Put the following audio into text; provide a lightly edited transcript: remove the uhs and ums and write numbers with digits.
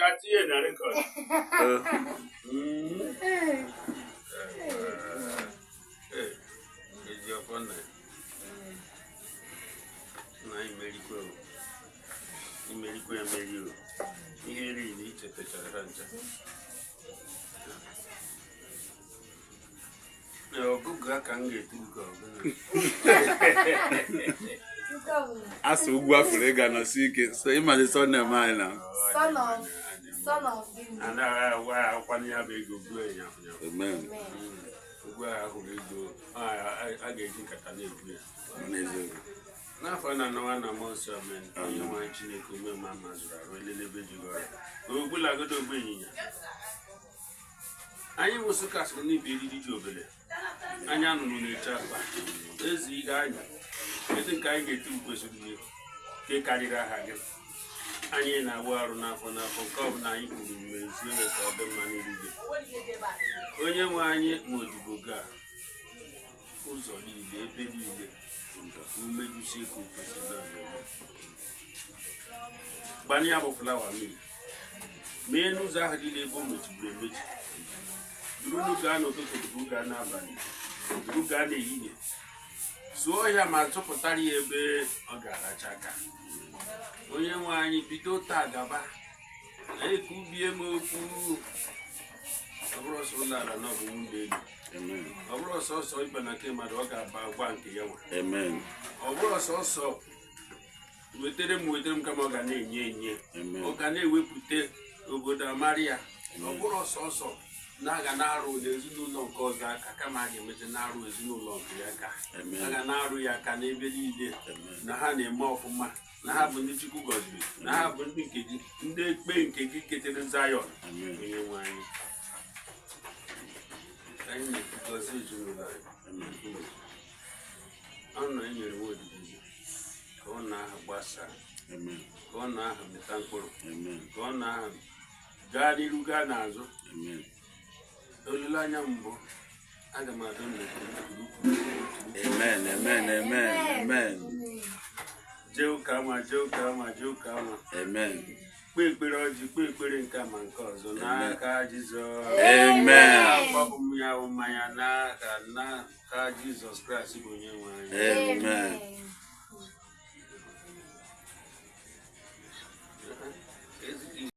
Chatie na record. Is your phone there? No, you. You really to take a hunter. No, good can get to go. As we go for the Ghana seeking, so you might son of mine now. Son of and I one year go play. Amen. Where I go, I get you at a now for no one amongst your men, and you might chill mammas really live you. Who will I go to bring you? I was a cast of Nibi Jubile. I am no chapa. There's the guy. I think I get 2 questions. Take carried a haggard. I ain't a war enough for come now. You could be for the money. When you want it, Moduga. Who's on the baby? Who made you see cook? Banya of flower me. Men who's a holiday woman to be rich. You look down to Bugana Bani. Bugana Yin. So I am a top of Tari Ebe or Galachaka. When you want it, Pito Tagaba. I could be a move. I was not wounded. Amen. I was also when I came at Oga about 1 year. Amen. I was also with them come on Ghanaian. Amen. Ogane we put it Ogoda Maria. I was also Naganaru, there's no long cause that Kakamagi with the narrow is no long Yaka. Naganaru Yaka, never did it. Nahani more for my Nahabu Nichiku Gosby. Nahabu Nikki, they pay Kiki to Zion. Amen. Because you I'm not in your word. Go now, Bassa. Amen. Go now, the thankful. Amen. Go now, Gadi Luganazo. Amen. Olulanyambo. Amen. Amen. Amen. Amen. Joe Kama. Amen. Quick, come and cause. Amen. Jesus Christ. Amen.